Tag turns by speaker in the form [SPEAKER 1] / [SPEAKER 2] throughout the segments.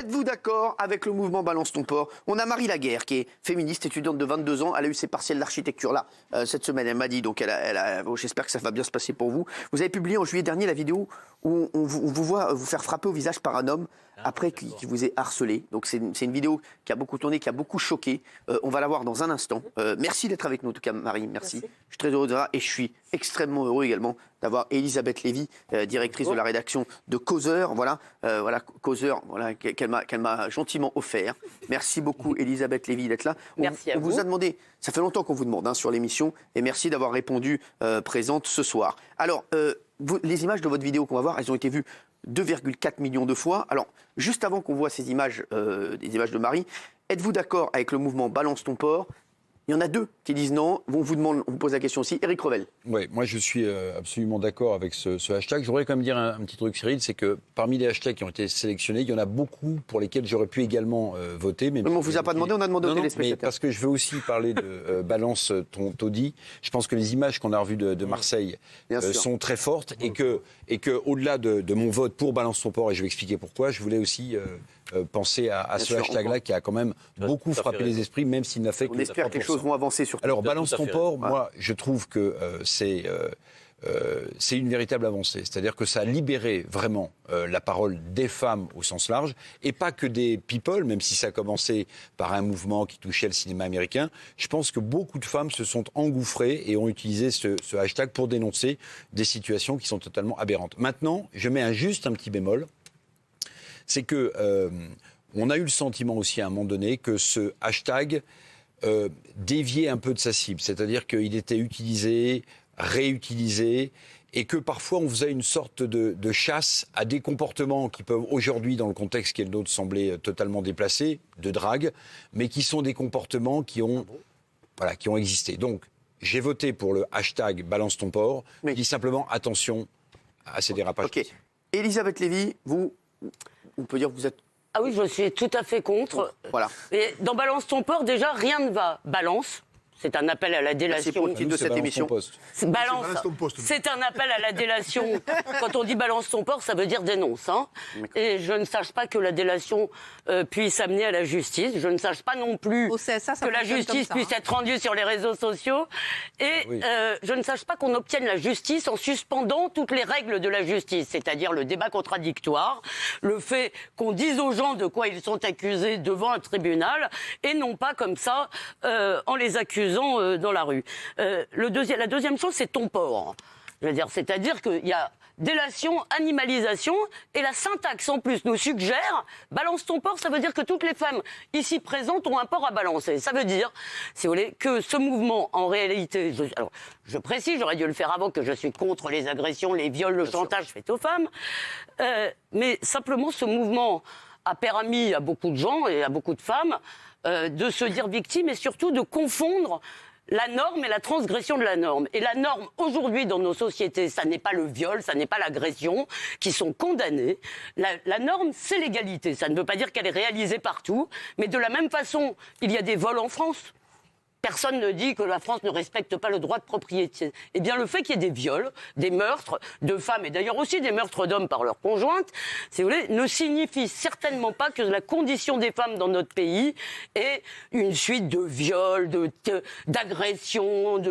[SPEAKER 1] êtes-vous d'accord avec le mouvement Balance ton port? On a Marie Laguerre, qui est féministe, étudiante de 22 ans. Elle a eu ses partiels d'architecture là, cette semaine. Elle m'a dit, donc j'espère que ça va bien se passer pour vous. Vous avez publié en juillet dernier la vidéo où on vous voit vous faire frapper au visage par un homme après qui vous ait harcelé. Donc c'est une vidéo qui a beaucoup tourné, qui a beaucoup choqué. On va la voir dans un instant. Merci d'être avec nous, en tout cas, Marie. Merci. Je suis très heureux de ça et je suis extrêmement heureux également d'avoir Elisabeth Lévy, directrice de la rédaction de Causeur. Voilà, Causeur, voilà, qu'elle m'a gentiment offert. Merci beaucoup, Elisabeth Lévy, d'être là.
[SPEAKER 2] Merci à vous.
[SPEAKER 1] On vous a demandé, ça fait longtemps qu'on vous demande sur l'émission, et merci d'avoir répondu présente ce soir. Alors, les images de votre vidéo qu'on va voir, elles ont été vues 2,4 millions de fois. Alors, juste avant qu'on voit ces images, des images de Marie, êtes-vous d'accord avec le mouvement Balance ton port? Il y en a deux qui disent non. On vous pose la question aussi. Éric Revel.
[SPEAKER 3] Oui, moi je suis absolument d'accord avec ce hashtag. Je voudrais quand même dire un petit truc, Cyril, c'est que parmi les hashtags qui ont été sélectionnés, il y en a beaucoup pour lesquels j'aurais pu également voter. Mais on ne vous a pas demandé, on a demandé aux téléspectateurs. Parce que je veux aussi parler de Balance ton taudis. Je pense que les images qu'on a revues de Marseille sont très fortes et que au-delà de mon vote pour Balance ton port, et je vais expliquer pourquoi, je voulais aussi penser à ce hashtag-là qui a quand même beaucoup frappé les esprits, même s'il n'a fait que 3%.
[SPEAKER 1] On espère que les choses vont avancer sur.
[SPEAKER 3] Alors, Balance ton port, moi, je trouve que c'est une véritable avancée. C'est-à-dire que ça a libéré vraiment la parole des femmes au sens large, et pas que des people, même si ça a commencé par un mouvement qui touchait le cinéma américain. Je pense que beaucoup de femmes se sont engouffrées et ont utilisé ce hashtag pour dénoncer des situations qui sont totalement aberrantes. Maintenant, je mets juste un petit bémol, c'est que on a eu le sentiment aussi à un moment donné que ce hashtag déviait un peu de sa cible, c'est-à-dire qu'il était utilisé, réutilisé, et que parfois on faisait une sorte de chasse à des comportements qui peuvent aujourd'hui, dans le contexte qui est le nôtre, sembler totalement déplacés, de drague, mais qui sont des comportements qui ont existé. Donc, j'ai voté pour le hashtag Balance ton port, qui dit simplement attention à ces dérapages.
[SPEAKER 1] Ok. Elisabeth Lévy, on peut dire que vous êtes...
[SPEAKER 2] Ah oui, je suis tout à fait contre.
[SPEAKER 1] Voilà.
[SPEAKER 2] Et dans Balance ton port, déjà, rien ne va. Balance, c'est un appel à la délation.
[SPEAKER 1] C'est pour le titre de cette émission.
[SPEAKER 2] Balance, c'est un appel à la délation. Quand on dit balance ton port, ça veut dire dénonce. Hein. Et je ne sache pas que la délation puisse amener à la justice. Je ne sache pas non plus que la justice puisse être rendue sur les réseaux sociaux. Et je ne sache pas qu'on obtienne la justice en suspendant toutes les règles de la justice, c'est-à-dire le débat contradictoire, le fait qu'on dise aux gens de quoi ils sont accusés devant un tribunal, et non pas comme ça en les accusant dans la rue. La deuxième chose, c'est ton port. Je veux dire, c'est-à-dire qu'il y a délation, animalisation, et la syntaxe en plus nous suggère balance ton port, ça veut dire que toutes les femmes ici présentes ont un port à balancer. Ça veut dire, si vous voulez, que ce mouvement, en réalité, je précise, j'aurais dû le faire avant, que je suis contre les agressions, les viols, le chantage fait aux femmes, mais simplement ce mouvement a permis à beaucoup de gens et à beaucoup de femmes de se dire victimes et surtout de confondre la norme et la transgression de la norme. Et la norme, aujourd'hui, dans nos sociétés, ça n'est pas le viol, ça n'est pas l'agression, qui sont condamnés. La norme, c'est l'égalité. Ça ne veut pas dire qu'elle est réalisée partout, mais de la même façon, il y a des vols en France. Personne ne dit que la France ne respecte pas le droit de propriété. Eh bien, le fait qu'il y ait des viols, des meurtres de femmes, et d'ailleurs aussi des meurtres d'hommes par leurs conjointes, si vous voulez, ne signifie certainement pas que la condition des femmes dans notre pays est une suite de viols, d'agressions,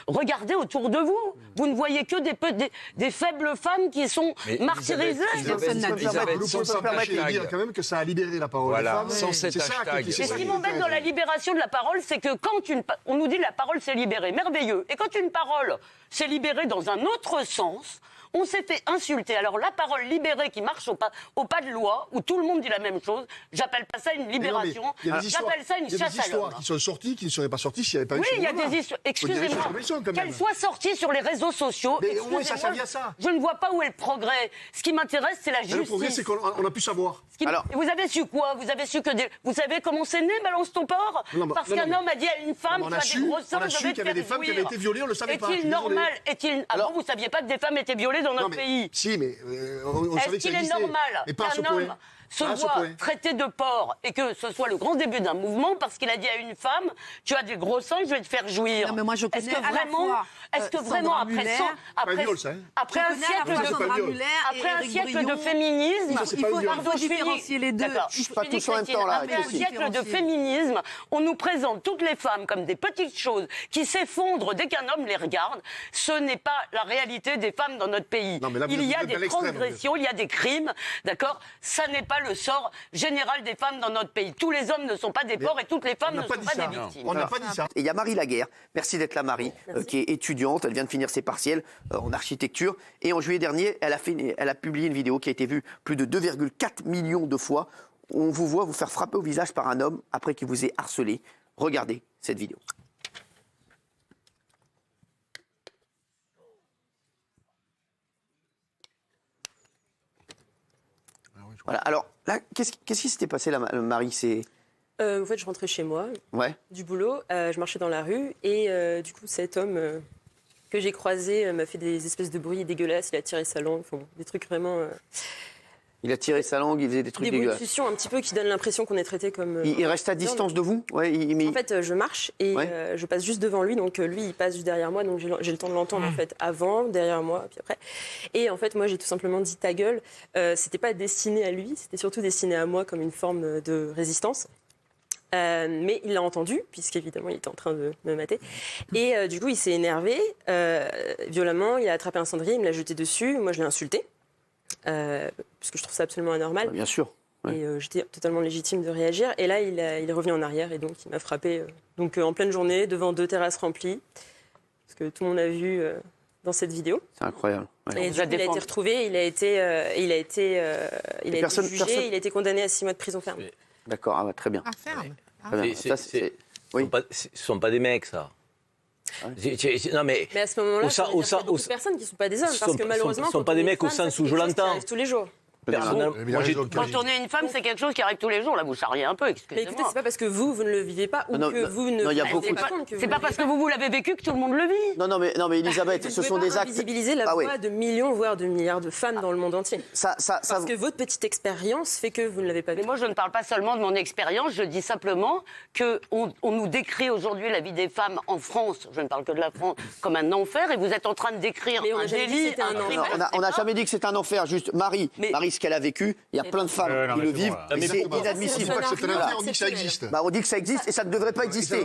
[SPEAKER 2] Regardez autour de vous. Vous ne voyez que des faibles femmes qui sont martyrisées.
[SPEAKER 4] Vous pouvez s'empêcher de dire quand même que ça a libéré la parole des femmes.
[SPEAKER 3] Sans cet hashtag.
[SPEAKER 2] Et ce qui m'embête dans la libération de la parole, c'est que quand on nous dit la parole s'est libérée, merveilleux. Et quand une parole s'est libérée dans un autre sens, on s'est fait insulter. Alors la parole libérée qui marche au pas de loi, où tout le monde dit la même chose, j'appelle pas ça une libération, j'appelle ça une chasse à l'homme.
[SPEAKER 4] Il y a des histoires qui sont sorties, qui ne seraient pas sorties s'il n'y avait pas eu ce mouvement.
[SPEAKER 2] Oui, il y a des histoires. Excusez-moi, qu'elles soient sorties sur les réseaux sociaux.
[SPEAKER 4] Mais au moins ça servait à ça.
[SPEAKER 2] Je ne vois pas où est le progrès. Ce qui m'intéresse, c'est la justice.
[SPEAKER 4] Le progrès, c'est qu'on a pu savoir.
[SPEAKER 1] Alors,
[SPEAKER 2] vous avez su quoi? Vous avez su que vous savez comment c'est né, Balance ton port? Parce qu'un homme a dit à une femme, tu as des gros seins,
[SPEAKER 4] on a su qu'il y avait des femmes qui avaient été violées, on ne le savait pas.
[SPEAKER 2] Est-il normal? Avant, vous ne saviez pas que des femmes étaient violées dans notre pays?
[SPEAKER 4] Si, mais on savait que ça existait.
[SPEAKER 2] Est-ce qu'il est normal
[SPEAKER 4] mais pas à ce point.
[SPEAKER 2] se voit traité de porc et que ce soit le grand début d'un mouvement parce qu'il a dit à une femme, tu as des gros seins, je vais te faire jouir.
[SPEAKER 5] Non, mais moi, je connais
[SPEAKER 2] est-ce que vraiment après un siècle de féminisme,
[SPEAKER 5] il faut différencier les deux.
[SPEAKER 1] Pas tous en même temps, là.
[SPEAKER 2] Après un siècle de féminisme, on nous présente toutes les femmes comme des petites choses qui s'effondrent dès qu'un homme les regarde. Ce n'est pas la réalité des femmes dans notre pays.
[SPEAKER 4] Non, là,
[SPEAKER 2] il y a des transgressions, il y a des crimes, d'accord ? Ça n'est pas le sort général des femmes dans notre pays. Tous les hommes ne sont pas des porcs et toutes les femmes ne sont pas des victimes.
[SPEAKER 4] On n'a pas dit ça.
[SPEAKER 1] Et il y a Marie Laguerre, merci d'être là Marie, qui est étudiante, elle vient de finir ses partiels en architecture. Et en juillet dernier, elle a publié une vidéo qui a été vue plus de 2,4 millions de fois. On vous voit vous faire frapper au visage par un homme après qu'il vous ait harcelé. Regardez cette vidéo. Voilà. Alors là, qu'est-ce qui s'était passé là, Marie?
[SPEAKER 6] En fait, je rentrais chez moi, du boulot, je marchais dans la rue et du coup, cet homme que j'ai croisé m'a fait des espèces de bruits dégueulasses, il a tiré sa langue, des trucs vraiment...
[SPEAKER 1] Il a tiré sa langue, il faisait des trucs dégueulasses.
[SPEAKER 6] Des bruits de succion un petit peu qui donnent l'impression qu'on est traité comme...
[SPEAKER 1] Il reste à distance de vous?
[SPEAKER 6] En fait, je marche et je passe juste devant lui, donc lui, il passe juste derrière moi, donc j'ai le temps de l'entendre en fait, avant, derrière moi, puis après. Et en fait, moi, j'ai tout simplement dit ta gueule. C'était pas destiné à lui, c'était surtout destiné à moi comme une forme de résistance. Mais il l'a entendu, puisqu'évidemment, il était en train de me mater. Et du coup, il s'est énervé violemment, il a attrapé un cendrier, il me l'a jeté dessus, moi, je l'ai insulté. Parce que je trouve ça absolument anormal.
[SPEAKER 1] Bien sûr. Ouais.
[SPEAKER 6] Et j'étais totalement légitime de réagir. Et là, il est revenu en arrière et donc il m'a frappé en pleine journée devant 2 terrasses remplies. Ce que tout le monde a vu dans cette vidéo.
[SPEAKER 1] C'est incroyable.
[SPEAKER 6] Ouais. Et du coup, il a été retrouvé, il a été jugé, il a été condamné à 6 mois de prison ferme.
[SPEAKER 1] D'accord, très bien.
[SPEAKER 5] Ferme.
[SPEAKER 7] Ce sont pas des mecs, ça. Non mais
[SPEAKER 6] à ce moment-là, il y a beaucoup de personnes qui ne sont pas des hommes, parce que malheureusement,
[SPEAKER 7] ce ne sont pas des mecs au sens où je l'entends.
[SPEAKER 6] Tous les jours.
[SPEAKER 7] Personnellement,
[SPEAKER 2] quand on est une femme, c'est quelque chose qui arrive tous les jours. Là, vous charriez un peu, excusez-moi.
[SPEAKER 6] Mais écoutez, c'est pas parce que vous ne le vivez pas ou que vous ne vous rendez pas compte que
[SPEAKER 2] c'est pas parce que vous l'avez vécu que tout le monde le vit.
[SPEAKER 1] Non, mais Elisabeth, ce sont des actes...
[SPEAKER 6] Visibiliser la voix de millions, voire de milliards de femmes dans le monde entier. Parce que votre petite expérience fait que vous ne l'avez pas vécu.
[SPEAKER 2] Mais moi, je ne parle pas seulement de mon expérience, je dis simplement qu'on nous décrit aujourd'hui la vie des femmes en France, je ne parle que de la France, comme un enfer, et vous êtes en train de décrire un délit.
[SPEAKER 1] On n'a jamais dit que c'est un enfer, juste Marie, ce qu'elle a vécu... Il y a plein de femmes qui le vivent, et c'est inadmissible.
[SPEAKER 4] C'est un enfer, on dit que ça existe.
[SPEAKER 1] On dit que ça existe et ça ne devrait pas exister.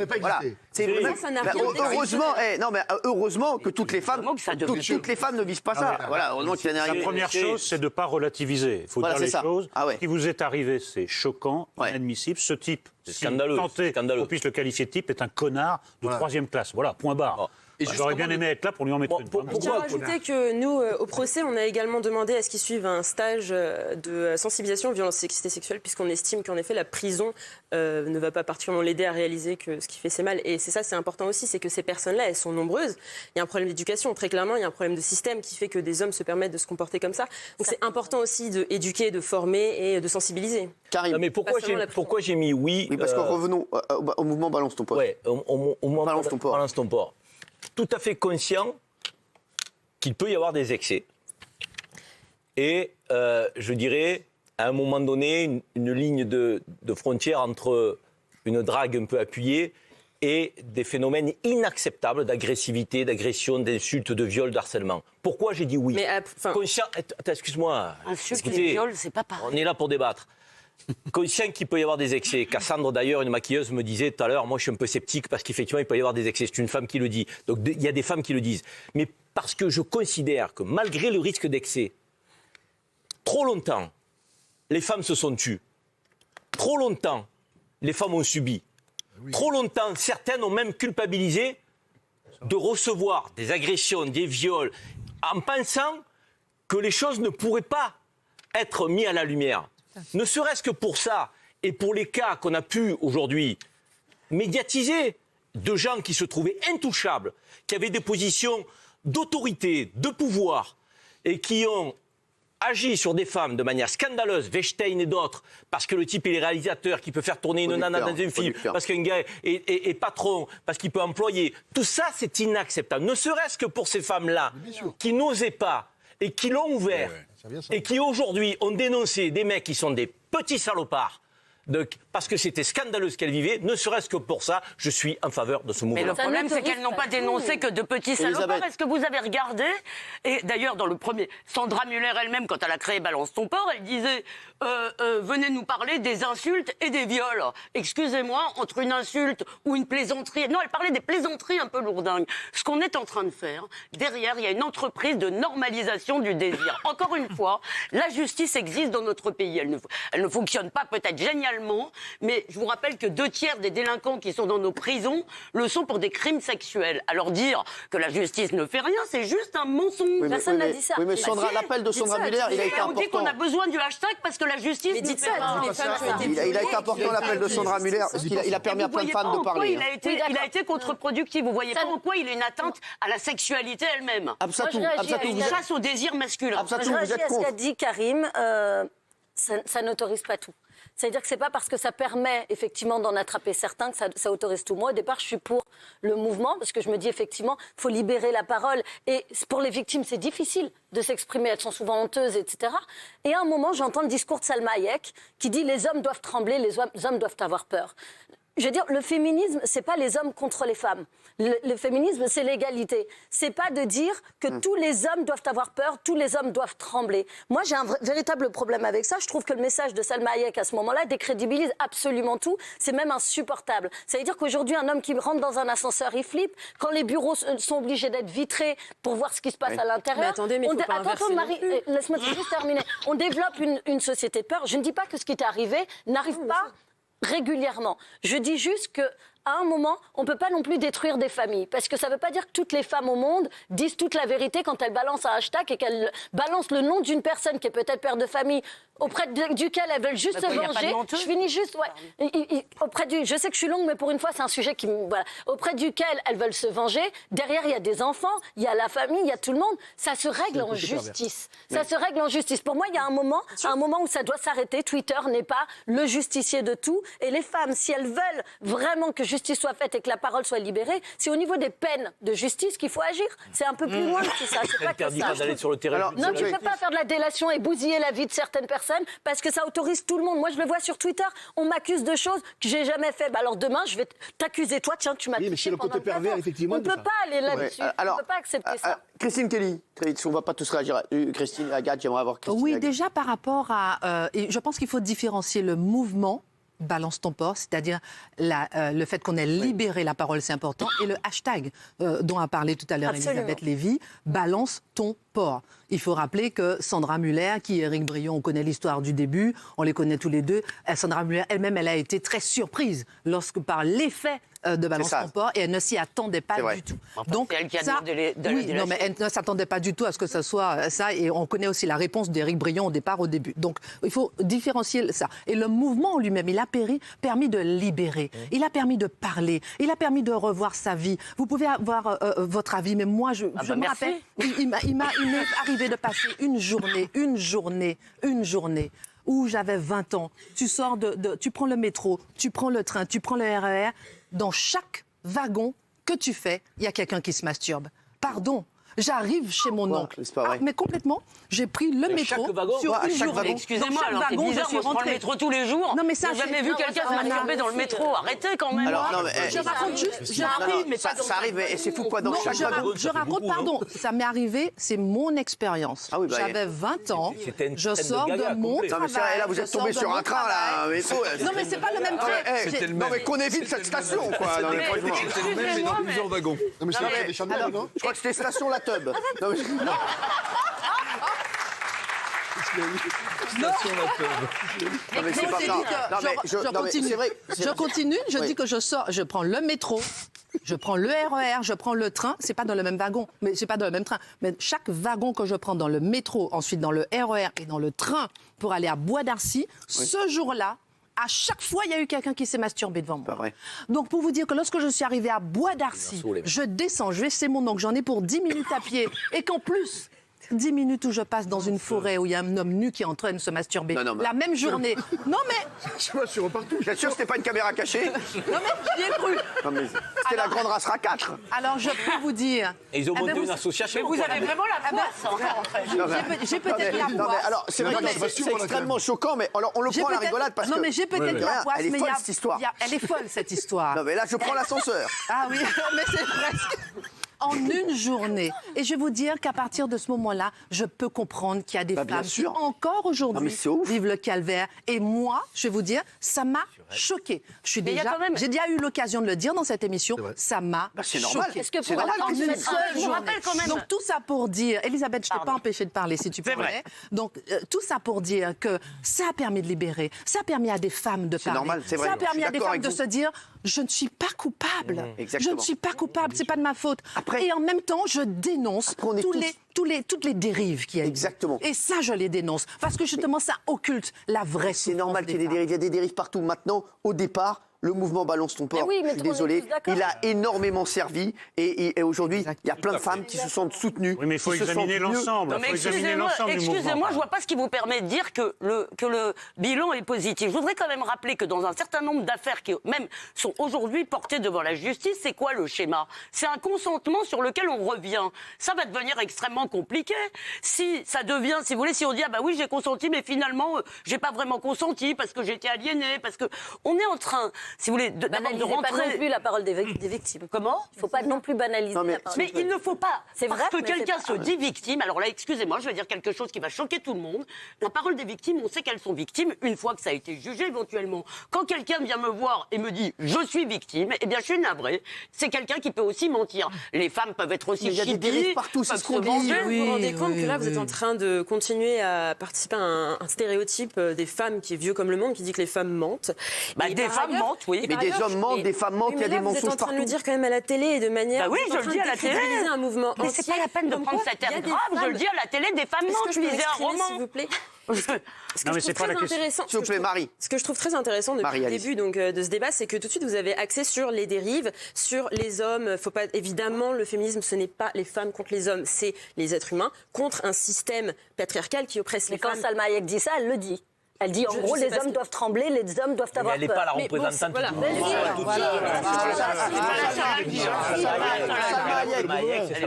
[SPEAKER 1] Heureusement que toutes les femmes ne vivent pas ça.
[SPEAKER 8] La première chose, c'est de ne pas relativiser. Il faut dire les choses. Ce qui vous est arrivé, c'est choquant, inadmissible. Ce type,
[SPEAKER 7] scandaleux.
[SPEAKER 8] On puisse le qualifier de type, est un connard de 3e classe. Voilà, point barre. J'aurais bien aimé être là pour lui en mettre une.
[SPEAKER 6] Je tiens à rajouter que nous, au procès, on a également demandé à ce qu'ils suivent un stage de sensibilisation aux violences sexistes et sexuelles, puisqu'on estime qu'en effet, la prison ne va pas particulièrement l'aider à réaliser que ce qu'il fait, c'est mal. Et c'est important aussi, c'est que ces personnes-là, elles sont nombreuses. Il y a un problème d'éducation, très clairement. Il y a un problème de système qui fait que des hommes se permettent de se comporter comme ça. Donc c'est important aussi d'éduquer, de former et de sensibiliser.
[SPEAKER 7] Karim, mais pourquoi j'ai mis oui?
[SPEAKER 1] Oui, parce que revenons au mouvement Balance ton porc.
[SPEAKER 7] Oui, au mouvement Balance ton porc. Tout à fait conscient qu'il peut y avoir des excès. Et je dirais, à un moment donné, une ligne de frontière entre une drague un peu appuyée et des phénomènes inacceptables d'agressivité, d'agression, d'insultes, de viol, d'harcèlement. Pourquoi j'ai dit oui? Conscient... Excuse-moi.
[SPEAKER 2] Insultes et viols, c'est pas pareil.
[SPEAKER 7] On est là pour débattre. Conscient qu'il peut y avoir des excès. Cassandre, d'ailleurs, une maquilleuse, me disait tout à l'heure, moi je suis un peu sceptique parce qu'effectivement il peut y avoir des excès. C'est une femme qui le dit. Donc il y a des femmes qui le disent. Mais parce que je considère que malgré le risque d'excès, trop longtemps, les femmes se sont tues. Trop longtemps, les femmes ont subi. Trop longtemps, certaines ont même culpabilisé de recevoir des agressions, des viols, en pensant que les choses ne pourraient pas être mises à la lumière. Ne serait-ce que pour ça, et pour les cas qu'on a pu aujourd'hui médiatiser, de gens qui se trouvaient intouchables, qui avaient des positions d'autorité, de pouvoir, et qui ont agi sur des femmes de manière scandaleuse, Weinstein et d'autres, parce que le type il est réalisateur, qui peut faire tourner une nana dans un film, parce qu'un gars est patron, parce qu'il peut employer. Tout ça, c'est inacceptable. Ne serait-ce que pour ces femmes-là, qui n'osaient pas, et qui l'ont ouvert, et qui aujourd'hui ont dénoncé des mecs qui sont des petit salopard. Donc, parce que c'était scandaleux ce qu'elle vivait, ne serait-ce que pour ça, je suis en faveur de ce mouvement.
[SPEAKER 2] Mais le problème, c'est qu'elles n'ont pas dénoncé que de petits salopards. Est-ce que vous avez regardé? Et d'ailleurs, dans le premier, Sandra Muller elle-même, quand elle a créé Balance ton porc, elle disait venez nous parler des insultes et des viols. Excusez-moi, entre une insulte ou une plaisanterie. Non, elle parlait des plaisanteries un peu lourdingues. Ce qu'on est en train de faire, derrière, il y a une entreprise de normalisation du désir. Encore une fois, la justice existe dans notre pays. Elle ne fonctionne pas peut-être génialement. Mais je vous rappelle que 2/3 des délinquants qui sont dans nos prisons le sont pour des crimes sexuels. Alors dire que la justice ne fait rien, c'est juste un mensonge.
[SPEAKER 1] Oui,
[SPEAKER 2] Personne n'a dit ça.
[SPEAKER 1] Oui, mais Sandra, l'appel de Sandra Muller, il a été important.
[SPEAKER 2] On dit qu'on a besoin du hashtag parce que la justice ne fait pas.
[SPEAKER 1] Il a été important l'appel de Sandra Muller, parce qu'il a permis à plein de femmes de parler.
[SPEAKER 2] Il a été contre-productif. Vous voyez pas en quoi il est une atteinte à la sexualité elle-même.
[SPEAKER 1] Absatou,
[SPEAKER 2] une chasse au désir masculin.
[SPEAKER 5] Je réagis à ce qu'a dit Karim. Ça n'autorise pas tout. C'est-à-dire que c'est pas parce que ça permet effectivement d'en attraper certains que ça autorise tout. Moi, au départ, je suis pour le mouvement parce que je me dis effectivement, il faut libérer la parole. Et pour les victimes, c'est difficile de s'exprimer. Elles sont souvent honteuses, etc. Et à un moment, j'entends le discours de Salma Hayek qui dit les hommes doivent trembler, les hommes doivent avoir peur. Je veux dire, le féminisme, c'est pas les hommes contre les femmes. Le féminisme, c'est l'égalité. C'est pas de dire que tous les hommes doivent avoir peur, tous les hommes doivent trembler. Moi, j'ai un véritable problème avec ça. Je trouve que le message de Salma Hayek à ce moment-là décrédibilise absolument tout. C'est même insupportable. Ça veut dire qu'aujourd'hui, un homme qui rentre dans un ascenseur, il flippe. Quand les bureaux sont obligés d'être vitrés pour voir ce qui se passe à l'intérieur.
[SPEAKER 6] Mais attendez, mais il faut pas inverser
[SPEAKER 5] Marie, laisse-moi juste terminer. On développe une société de peur. Je ne dis pas que ce qui est arrivé n'arrive pas régulièrement. Je dis juste que à un moment, on ne peut pas non plus détruire des familles. Parce que ça ne veut pas dire que toutes les femmes au monde disent toute la vérité quand elles balancent un hashtag et qu'elles balancent le nom d'une personne qui est peut-être père de famille, auprès duquel elles veulent juste se venger. Je finis juste, je sais que je suis longue, mais pour une fois, c'est un sujet qui voilà. Auprès duquel elles veulent se venger. Derrière, il y a des enfants, il y a la famille, il y a tout le monde. Ça se règle en justice. Ça se règle en justice. Pour moi, il y a un moment où ça doit s'arrêter. Twitter n'est pas le justicier de tout. Et les femmes, si elles veulent vraiment que justice soit faite et que la parole soit libérée, c'est au niveau des peines de justice qu'il faut agir. C'est un peu plus loin que ça. C'est pas que ça.
[SPEAKER 7] D'aller sur le terrain.
[SPEAKER 5] Alors, non, tu ne peux pas faire de la délation et bousiller la vie de certaines personnes parce que ça autorise tout le monde. Moi, je le vois sur Twitter. On m'accuse de choses que j'ai jamais fait. Bah, alors demain, je vais t'accuser toi. Tiens, tu m'as touché.
[SPEAKER 4] Mais c'est le côté pervers, effectivement.
[SPEAKER 5] On ne peut pas aller là-dessus. On ne peut pas accepter ça.
[SPEAKER 1] Christine Kelly, on ne va pas tous réagir. Christine Lagarde, j'aimerais avoir Christine.
[SPEAKER 9] Oui,
[SPEAKER 1] Lagarde.
[SPEAKER 9] déjà par rapport à. Et je pense qu'il faut différencier le mouvement. Balance ton porc, c'est-à-dire le fait qu'on ait libéré la parole, c'est important, et le hashtag dont a parlé tout à l'heure Elisabeth Lévy, balance ton porc. Il faut rappeler que Sandra Muller, qui est Éric Brion, on connaît l'histoire du début, on les connaît tous les deux. Sandra Muller elle-même, elle a été très surprise par l'effet de Balance ton porc et elle ne s'y attendait pas du tout.
[SPEAKER 2] Enfin, donc elle qui a demandé
[SPEAKER 9] non, mais elle ne s'attendait pas du tout à ce que ce soit ça et on connaît aussi la réponse d'Éric Brion au début. Donc il faut différencier ça. Et le mouvement en lui-même, il a permis de libérer, il a permis de parler, il a permis de revoir sa vie. Vous pouvez avoir votre avis, mais moi je me rappelle, il m'est arrivé de passer une journée où j'avais 20 ans. Tu prends le métro, tu prends le train, tu prends le RER. Dans chaque wagon que tu fais, il y a quelqu'un qui se masturbe. Pardon. J'arrive chez mon oncle.
[SPEAKER 1] C'est pas vrai.
[SPEAKER 9] Mais complètement, j'ai pris le métro sur une journée.
[SPEAKER 2] Excusez-moi, alors c'est bizarre, moi je prends le métro tous les jours.
[SPEAKER 9] Non, mais ça,
[SPEAKER 2] j'ai jamais vu quelqu'un se masturber dans le métro. Arrêtez quand même.
[SPEAKER 1] Alors, non, mais,
[SPEAKER 9] je raconte juste.
[SPEAKER 1] Ça arrive, et c'est fou quoi. Dans chaque wagon.
[SPEAKER 9] Je raconte, pardon, ça m'est arrivé, c'est mon expérience. J'avais 20 ans, je sors de mon travail.
[SPEAKER 1] Non, mais là, vous êtes tombé sur un train, là, métro.
[SPEAKER 9] Non, mais c'est pas le même train.
[SPEAKER 1] Non, mais qu'on évite cette station, quoi.
[SPEAKER 3] C'était le même, mais dans plusieurs wagons.
[SPEAKER 4] Non, mais c'est des chandelles, non ?
[SPEAKER 1] Je crois que c'était station La Teub.
[SPEAKER 3] Station La Teub.
[SPEAKER 1] Non, mais c'est pas ça.
[SPEAKER 9] Je continue, je dis que je sors, je prends le métro, je prends le RER, je prends le train, c'est pas dans le même wagon, mais c'est pas dans le même train. Mais chaque wagon que je prends dans le métro, ensuite dans le RER et dans le train pour aller à Bois d'Arcy, ce jour-là, à chaque fois, il y a eu quelqu'un qui s'est masturbé devant moi.
[SPEAKER 1] Pas vrai.
[SPEAKER 9] Donc, pour vous dire que lorsque je suis arrivée à Bois d'Arcy, je descends, je vais chez mon oncle, j'en ai pour 10 minutes à pied, et qu'en plus, 10 minutes où je passe dans une forêt où il y a un homme nu qui est en train de se masturber. La même journée. Non, mais.
[SPEAKER 4] Je suis reparti.
[SPEAKER 1] Bien sûr, c'était pas une caméra cachée.
[SPEAKER 9] Non, mais j'y ai cru.
[SPEAKER 1] Non, mais c'était la grande race RA4.
[SPEAKER 9] Alors, je peux vous dire.
[SPEAKER 7] Et ils ont monté une association.
[SPEAKER 2] Mais vous avez vraiment la poisse, en fait.
[SPEAKER 9] J'ai peut-être la poisse.
[SPEAKER 1] Non, mais alors, c'est vrai que c'est extrêmement choquant, mais alors, on le prend à la rigolade parce que.
[SPEAKER 9] Non, mais j'ai peut-être la poisse,
[SPEAKER 1] elle est
[SPEAKER 9] mais
[SPEAKER 1] folle, cette histoire.
[SPEAKER 9] elle est folle, cette histoire.
[SPEAKER 1] Non, mais là, je prends l'ascenseur.
[SPEAKER 9] Ah oui, mais c'est presque. En une journée. Et je vais vous dire qu'à partir de ce moment-là, je peux comprendre qu'il y a des femmes qui, encore aujourd'hui, vivent le calvaire. Et moi, je vais vous dire, ça m'a choquée. J'ai déjà eu l'occasion de le dire dans cette émission, ça m'a
[SPEAKER 1] c'est normal.
[SPEAKER 5] Est-ce que pour la
[SPEAKER 2] je vous rappelle quand même.
[SPEAKER 9] Donc tout ça pour dire, Elisabeth, je ne t'ai pas empêché de parler si tu permets. Donc tout ça pour dire que ça a permis de libérer, ça a permis à des femmes de parler.
[SPEAKER 1] Normal, c'est vrai.
[SPEAKER 9] Ça a permis à des femmes de se dire, je ne suis pas coupable. Je ne suis pas coupable, c'est pas de ma faute. Et en même temps, je dénonce toutes les dérives qu'il y a.
[SPEAKER 1] Exactement.
[SPEAKER 9] Et ça, je les dénonce. Parce que justement, ça occulte la vraie souffrance.
[SPEAKER 1] C'est normal qu'il y ait des dérives. Il y a des dérives partout. Maintenant, au départ, le mouvement Balance ton port, je suis désolé, il a énormément servi et aujourd'hui, il y a plein de femmes qui se sentent soutenues.
[SPEAKER 8] Oui, mais il faut examiner l'ensemble.
[SPEAKER 2] Excusez-moi, je vois pas ce qui vous permet de dire que le bilan est positif. Je voudrais quand même rappeler que dans un certain nombre d'affaires qui même sont aujourd'hui portées devant la justice, c'est quoi le schéma? C'est un consentement sur lequel on revient. Ça va devenir extrêmement compliqué. Si ça devient, si vous voulez, si on dit ah bah oui j'ai consenti, mais finalement j'ai pas vraiment consenti parce que j'étais aliéné, parce que on est en train, si vous voulez, de rentrer...
[SPEAKER 5] pas non plus la parole des victimes.
[SPEAKER 2] Comment?
[SPEAKER 5] Il ne faut pas non plus banaliser la parole.
[SPEAKER 2] Mais il ne faut pas.
[SPEAKER 5] C'est vrai.
[SPEAKER 2] Parce que quelqu'un se dit victime. Alors là, excusez-moi, je vais dire quelque chose qui va choquer tout le monde. La parole des victimes, on sait qu'elles sont victimes une fois que ça a été jugé éventuellement. Quand quelqu'un vient me voir et me dit je suis victime, eh bien je suis navrée. C'est quelqu'un qui peut aussi mentir. Les femmes peuvent être aussi chipies,
[SPEAKER 1] partout, c'est ce qu'on dit.
[SPEAKER 6] Vous vous rendez compte que là, vous êtes en train de continuer à participer à un stéréotype des femmes qui est vieux comme le monde, qui dit que les femmes mentent.
[SPEAKER 2] Des femmes mentent, oui.
[SPEAKER 1] Mais des hommes mentent, des femmes mentent, il y a des mensonges partout.
[SPEAKER 6] Vous êtes en train de le dire quand même à la télé et de manière...
[SPEAKER 2] Bah oui, je le dis à la télé.
[SPEAKER 6] Un mouvement
[SPEAKER 2] mais c'est pas la peine de prendre cette air grave, je le dis à la télé, des femmes mentent. Je lisais un roman.
[SPEAKER 6] S'il vous plaît.
[SPEAKER 8] Non, mais c'est pas la question.
[SPEAKER 1] S'il vous plaît, Marie.
[SPEAKER 6] Ce que je trouve très intéressant depuis le début de ce débat, c'est que tout de suite vous avez axé sur les dérives, sur les hommes. Faut pas, évidemment, le féminisme, ce n'est pas les femmes contre les hommes, c'est les êtres humains contre un système patriarcal qui oppresse les femmes.
[SPEAKER 5] Mais quand Salma Hayek dit ça, elle le dit. Elle dit en gros, les hommes doivent trembler, les hommes doivent avoir peur.
[SPEAKER 7] Elle n'est pas la représentante du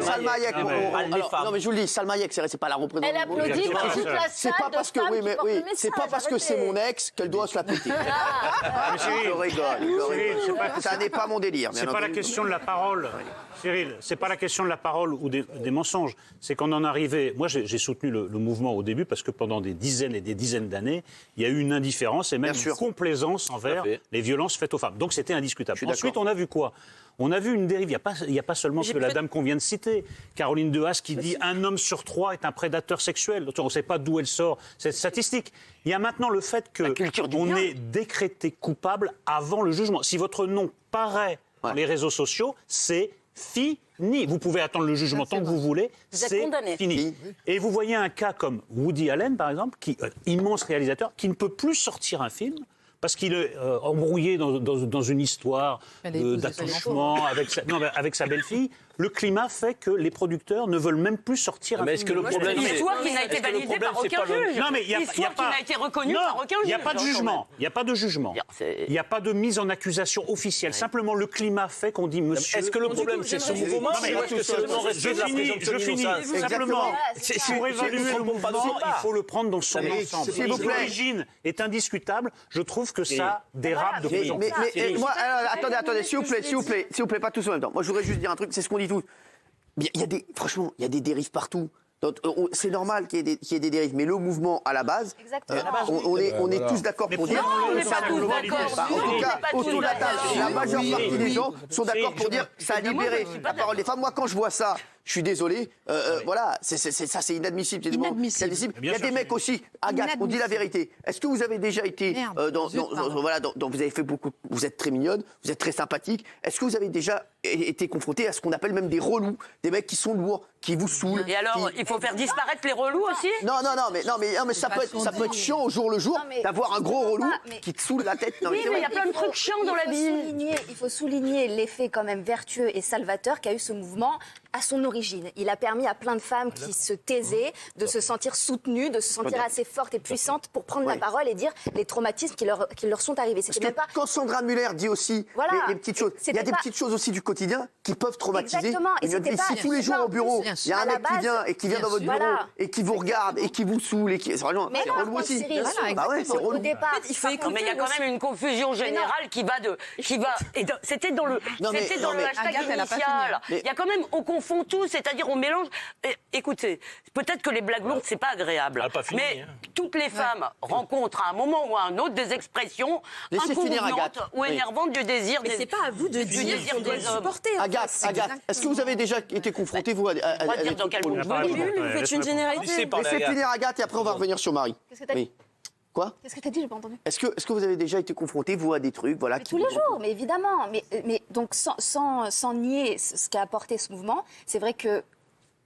[SPEAKER 1] Salma Hayek. Non, mais je vous le dis, Salma Hayek, c'est pas la représentante.
[SPEAKER 5] Elle applaudit par toute la salle de femmes qui portent le message.
[SPEAKER 1] C'est pas parce que c'est mon ex qu'elle doit se la péter. Je rigole. Ça n'est pas mon délire.
[SPEAKER 8] C'est pas la question de la parole. Cyril, c'est pas la question de la parole ou des mensonges. C'est qu'on en arrivait. Moi, j'ai soutenu le mouvement au début parce que pendant des dizaines et des dizaines d'années, il y a eu une indifférence et même une complaisance envers les violences faites aux femmes. Donc c'était indiscutable. Ensuite, on a vu quoi? On a vu une dérive. Il n'y a pas seulement la dame qu'on vient de citer, Caroline Dehaas, qui dit un homme sur 3 est un prédateur sexuel. On ne sait pas d'où elle sort cette statistique. Il y a maintenant le fait qu'on est décrété coupable avant le jugement. Si votre nom paraît dans les réseaux sociaux, c'est fini. Vous pouvez attendre le jugement tant que vous voulez, c'est fini. Et vous voyez un cas comme Woody Allen, par exemple, immense réalisateur, qui ne peut plus sortir un film parce qu'il est embrouillé dans une histoire d'attachement avec sa belle-fille. Le climat fait que les producteurs ne veulent même plus sortir un film.
[SPEAKER 7] Est-ce que le problème,
[SPEAKER 2] c'est... Une histoire qui n'a été validée par aucun juge.
[SPEAKER 8] Non, mais il n'y a pas...
[SPEAKER 2] qui n'a été reconnue par aucun juge.
[SPEAKER 8] Il n'y a pas de jugement. Il n'y a pas de jugement. Il n'y a pas de mise en accusation officielle. Simplement, le climat fait qu'on dit monsieur...
[SPEAKER 7] Est-ce que le problème, c'est ce mouvement ou est-ce que c'est le non-respect de la présomption d'innocence?
[SPEAKER 8] Simplement, pour évaluer le mouvement, il faut le prendre dans son ensemble. Si l'origine est indiscutable, je trouve que ça dérape de plus en plus.
[SPEAKER 1] Mais moi, attendez, s'il vous plaît, pas tous en même temps. Moi, je voudrais juste dire un truc, c'est ce qu'on dit tous. Franchement, il y a des dérives partout. C'est normal qu'il y ait des dérives, mais le mouvement à la base, on est tous d'accord pour dire.
[SPEAKER 2] Non, on n'est pas tous d'accord.
[SPEAKER 1] En tout cas, autour de la table, la majeure partie des gens sont d'accord pour dire que ça a libéré la parole des femmes. Moi, quand je vois ça, je suis désolé. Voilà, ça c'est inadmissible.
[SPEAKER 9] Inadmissible.
[SPEAKER 1] Il y a des mecs aussi. Agathe, on dit la vérité. Est-ce que vous avez déjà été vous avez fait beaucoup. Vous êtes très mignonne, vous êtes très sympathique. Est-ce que vous avez déjà été confronté à ce qu'on appelle même des relous, des mecs qui sont lourds, qui vous saoulent.
[SPEAKER 2] Et alors, il faut faire disparaître les relous aussi?
[SPEAKER 1] Non, mais ça peut être chiant au jour le jour d'avoir un gros relou qui te saoule la tête. Non,
[SPEAKER 2] oui, mais il y a plein de trucs chiants dans la vie.
[SPEAKER 10] Il faut souligner l'effet quand même vertueux et salvateur qu'a eu ce mouvement à son origine. Il a permis à plein de femmes qui se taisaient de se sentir soutenues, de se sentir assez fortes et puissantes pour prendre la parole et dire les traumatismes qui leur sont arrivés.
[SPEAKER 1] Parce que quand Sandra Muller dit aussi les petites choses, il y a des petites choses aussi du quotidien qui peuvent traumatiser.
[SPEAKER 10] Exactement. Et
[SPEAKER 1] si tous les jours au bureau, il y a un mec qui vient et qui vient dans votre bureau et qui vous regarde et qui vous saoule, c'est relou aussi. Bah ouais, c'est relou.
[SPEAKER 2] Il faut écouter. Mais il y a quand même une confusion générale qui va. C'était dans le hashtag initial. Il y a quand même, on confond tout, c'est-à-dire on mélange. Écoutez, peut-être que les blagues lourdes c'est pas agréable, mais toutes les femmes rencontrent à un moment ou à un autre des expressions inconvenantes ou énervantes du désir.
[SPEAKER 6] Mais c'est pas à vous de dire qu'on doit le supporter.
[SPEAKER 1] Agathe, est-ce que vous avez déjà été confrontée vous à
[SPEAKER 2] dire dans quel monde
[SPEAKER 6] vous faites une généralité.
[SPEAKER 1] Laissez finir Agathe et après on va revenir sur Marie.
[SPEAKER 10] Qu'est-ce que t'as dit?
[SPEAKER 1] Quoi?
[SPEAKER 10] Qu'est-ce que t'as dit? J'ai pas entendu.
[SPEAKER 1] Est-ce que vous avez déjà été confronté, vous, à des trucs, voilà,
[SPEAKER 10] tous les jours, mais évidemment. Mais donc sans nier ce qu'a apporté ce mouvement, c'est vrai que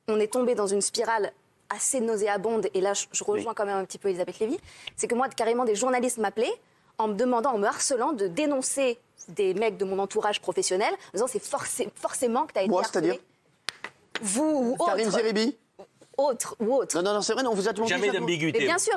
[SPEAKER 10] on est tombé dans une spirale assez nauséabonde. Et là, je rejoins quand même un petit peu Elisabeth Lévy. C'est que moi, carrément, des journalistes m'appelaient en me demandant, en me harcelant, de dénoncer des mecs de mon entourage professionnel, en disant c'est forcément que t'as été harcelé.
[SPEAKER 1] C'est-à-dire
[SPEAKER 10] vous ou autre.
[SPEAKER 1] Karim Zeribi.
[SPEAKER 10] Autre.
[SPEAKER 1] Non, c'est vrai, on vous a demandé.
[SPEAKER 7] Jamais d'ambiguïté.
[SPEAKER 10] Bien sûr.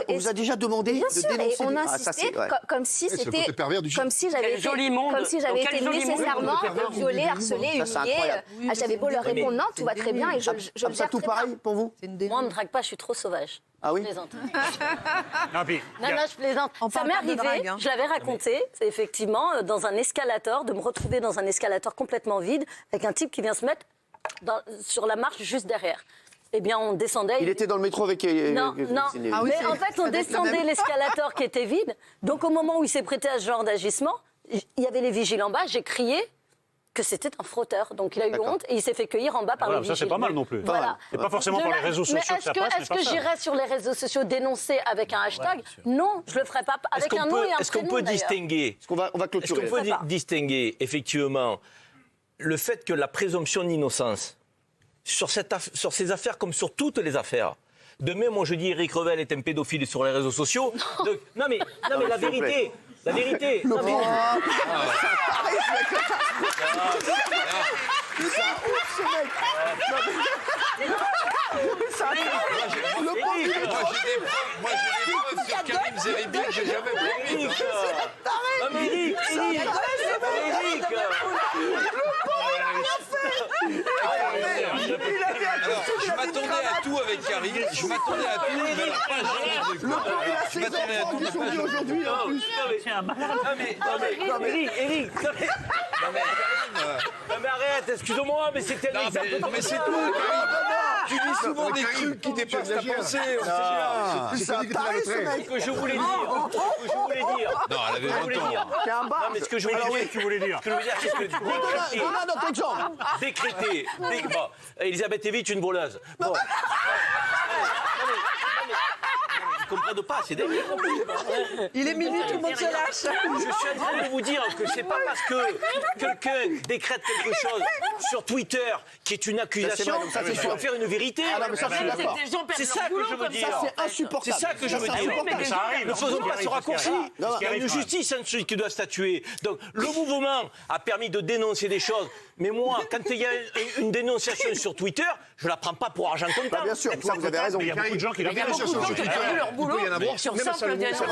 [SPEAKER 1] On vous a déjà demandé de dénoncer.
[SPEAKER 10] Et on insistait comme si c'était. Comme si j'avais été nécessairement violée, harcelée, humiliée. J'avais beau leur répondre non, tout va très bien et je le gère
[SPEAKER 1] ça tout pareil pour vous?
[SPEAKER 5] Moi, on ne me drague pas, je suis trop sauvage.
[SPEAKER 1] Ah oui?
[SPEAKER 5] Je plaisante.
[SPEAKER 2] Non,
[SPEAKER 5] je plaisante. Ça m'est arrivé, je l'avais raconté, c'est effectivement dans un escalator, de me retrouver dans un escalator complètement vide avec un type qui vient se mettre sur la marche juste derrière. Eh bien, on descendait.
[SPEAKER 1] Il était dans le métro avec.
[SPEAKER 5] Non. Mais en fait, on descendait l'escalator qui était vide. Donc, au moment où il s'est prêté à ce genre d'agissement, il y avait les vigiles en bas. J'ai crié que c'était un frotteur. Donc, il a eu honte et il s'est fait cueillir en bas par les vigiles.
[SPEAKER 8] Ça, c'est pas mal non plus.
[SPEAKER 5] Voilà.
[SPEAKER 8] C'est pas forcément par les réseaux sociaux que ça passe.
[SPEAKER 5] Est-ce que j'irai sur les réseaux sociaux dénoncer avec un hashtag? Non, je le ferai pas avec un nom et un prénom.
[SPEAKER 7] Est-ce qu'on peut distinguer?
[SPEAKER 1] On va clôturer.
[SPEAKER 7] Est-ce qu'on peut distinguer effectivement le fait que la présomption d'innocence sur ces affaires comme sur toutes les affaires. Demain, moi je dis Éric Revel est un pédophile sur les réseaux sociaux. Donc, non mais la vérité. La vérité. Non, mais...
[SPEAKER 3] Moi j'ai des preuves sur Karim Zeribi que j'ai jamais vu.
[SPEAKER 7] Non mais Éric.
[SPEAKER 3] Alors, je m'attendais à tout avec Karim. Je m'attendais à tout, mais alors pas jamais. Je m'attendais à tout, mais pas jamais.
[SPEAKER 1] Aujourd'hui, en plus.
[SPEAKER 7] Éric. Non mais arrête, excuse-moi, mais c'était un exemple.
[SPEAKER 3] Mais c'est tout, Karim. Tu dis souvent des trucs qui dépassent ta pensée.
[SPEAKER 1] C'est ça,
[SPEAKER 7] Ce que je voulais dire.
[SPEAKER 3] Non, elle avait 20 ans.
[SPEAKER 1] C'est un bar.
[SPEAKER 7] Non, mais ce que je voulais dire, c'est que décréter. Bon, Elisabeth Lévy est une voleuse. Bon. Ils ne comprennent pas, c'est dingue.
[SPEAKER 9] Il est minuit, tout le monde se lâche.
[SPEAKER 7] Je suis en train de vous dire que c'est pas parce que quelqu'un décrète quelque chose sur Twitter qui est une accusation qu'il faut en faire une vérité.
[SPEAKER 1] Ah non, mais ça, je suis d'accord.
[SPEAKER 7] C'est ça que je veux dire.
[SPEAKER 1] C'est insupportable.
[SPEAKER 7] C'est ça que je veux dire.
[SPEAKER 8] Ça arrive.
[SPEAKER 7] Ne faisons pas ce raccourci. Il y a une justice ensuite qui doit statuer. Donc le mouvement a permis de dénoncer des choses. Mais moi, quand il y a une dénonciation sur Twitter, je ne la prends pas pour argent comptant.
[SPEAKER 1] Bien sûr, ça vous avez raison.
[SPEAKER 8] Il y a beaucoup de gens qui l'ont fait
[SPEAKER 2] sur Twitter. Boulot sur simple dénonciation.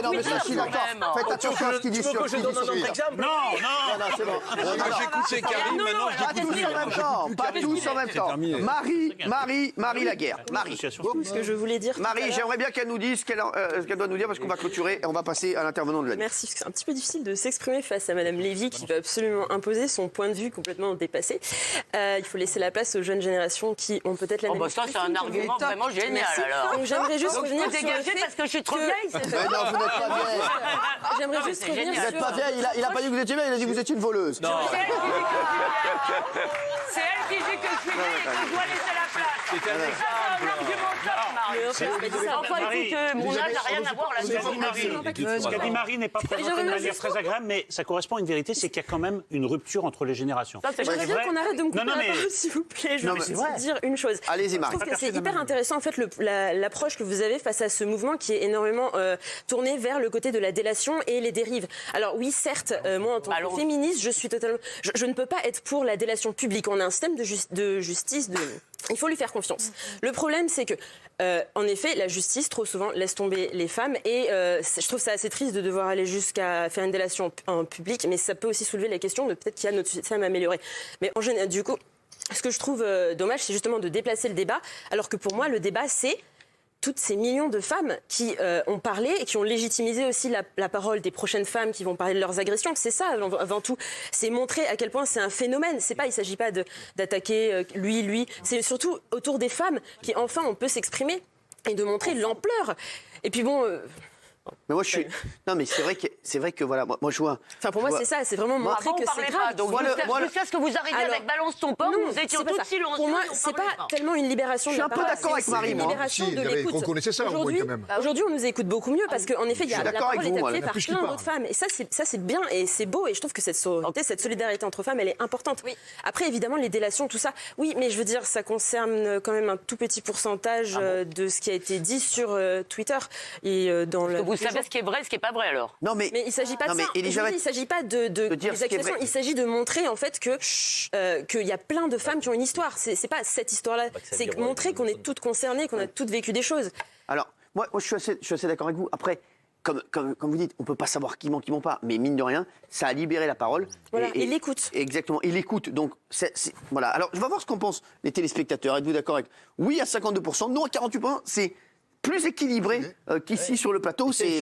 [SPEAKER 1] Non, mais ça, je suis d'accord. Faites attention à ce qu'il dit sur Twitter.
[SPEAKER 7] exemple.
[SPEAKER 8] Non,
[SPEAKER 1] c'est bon.
[SPEAKER 3] Moi, j'écoutais Karim, maintenant, je l'écoute plus.
[SPEAKER 1] Pas tous en même temps. Marie Laguerre. Marie.
[SPEAKER 6] Ce que je voulais dire.
[SPEAKER 1] Marie, j'aimerais bien qu'elle nous dise ce qu'elle doit nous dire parce qu'on va clôturer et on va passer à l'intervenant de la nuit.
[SPEAKER 6] Merci, parce que c'est un petit peu difficile de s'exprimer face à Madame Lévy qui veut absolument imposer son point de vue complètement dépassé. Il faut laisser la place aux jeunes générations qui ont peut-être la même
[SPEAKER 2] ça, c'est un argument vraiment génial. Alors.
[SPEAKER 6] Donc j'aimerais juste revenir
[SPEAKER 2] dégager parce que je suis trop vieille, c'est ça?
[SPEAKER 1] Mais non, vous n'êtes pas vieille.
[SPEAKER 6] J'aimerais juste revenir
[SPEAKER 1] Vous
[SPEAKER 6] sur...
[SPEAKER 1] n'êtes pas vieille. Il a pas dit que vous étiez vieille, il a dit que vous étiez une voleuse.
[SPEAKER 7] Non.
[SPEAKER 2] C'est elle qui dit que je suis vieille et que je dois laisser la place.
[SPEAKER 7] C'est un exemple.
[SPEAKER 2] Enfin, écoutez, mon âge n'a rien à voir là-dessus.
[SPEAKER 8] Ce qu'a dit Marie n'est pas présenté de manière très agréable, mais ça correspond à une vérité, c'est qu'il y a quand même une rupture entre les générations.
[SPEAKER 6] J'aimerais bien qu'on arrête de me couper la parole, s'il vous plaît. Je veux juste dire une chose.
[SPEAKER 1] Allez-y, Marie.
[SPEAKER 6] Je trouve que c'est hyper intéressant, en fait, l'approche que vous avez face à ce mouvement qui est énormément tourné vers le côté de la délation et les dérives. Alors oui, certes, moi, en tant que féministe, je suis totalement... Je ne peux pas être pour la délation publique. On a un système de justice, il faut lui faire confiance. Le problème, c'est que, en effet, la justice, trop souvent, laisse tomber les femmes. Et je trouve ça assez triste de devoir aller jusqu'à faire une délation en public. Mais ça peut aussi soulever la question de peut-être qu'il y a notre système à améliorer. Mais en général, du coup, ce que je trouve dommage, c'est justement de déplacer le débat. Alors que pour moi, le débat, c'est toutes ces millions de femmes qui ont parlé et qui ont légitimisé aussi la parole des prochaines femmes qui vont parler de leurs agressions. C'est ça, avant tout. C'est montrer à quel point c'est un phénomène. Il ne s'agit pas d'attaquer lui. C'est surtout autour des femmes qui, enfin, on peut s'exprimer et de montrer l'ampleur. Et puis bon...
[SPEAKER 1] Mais moi, je suis. Non, mais c'est vrai que voilà, moi je vois.
[SPEAKER 6] Enfin, pour moi, c'est ça, c'est vraiment montrer que c'est grave.
[SPEAKER 2] Donc, jusqu'à ce que vous arriviez avec Balance ton porc, nous étions toutes silencieuses.
[SPEAKER 6] Pour moi, c'est pas tellement une libération de la parole.
[SPEAKER 1] Je suis un peu d'accord avec Marie, moi.
[SPEAKER 6] C'est une libération de l'écoute.
[SPEAKER 4] On connaissait ça, quand même.
[SPEAKER 6] Aujourd'hui, on nous écoute beaucoup mieux parce qu'en effet, la parole est appuyée par plein d'autres femmes. Et ça, c'est bien et c'est beau. Et je trouve que cette sororité, cette solidarité entre femmes, elle est importante. Après, évidemment, les délations, tout ça, oui, mais je veux dire, ça concerne quand même un tout petit pourcentage de ce qui a été dit sur Twitter. Et dans
[SPEAKER 2] vous savez ce qui est vrai, ce qui n'est pas vrai alors.
[SPEAKER 1] Non, mais
[SPEAKER 6] il ne s'agit pas de ça. Il ne s'agit pas de des accusations. Il s'agit de montrer en fait qu'il y a plein de femmes qui ont une histoire. C'est pas cette histoire-là. C'est montrer qu'on est toutes concernées, qu'on a toutes vécu des choses.
[SPEAKER 1] Alors, moi je suis assez d'accord avec vous. Après, comme vous dites, on ne peut pas savoir qui ment pas. Mais mine de rien, ça a libéré la parole.
[SPEAKER 6] Voilà, et l'écoute.
[SPEAKER 1] Exactement, et l'écoute. Donc, voilà. Alors, je vais voir ce qu'en pensent les téléspectateurs. Êtes-vous d'accord avec oui à 52%, non à 48%. C'est plus équilibré qu'ici sur le plateau. C'est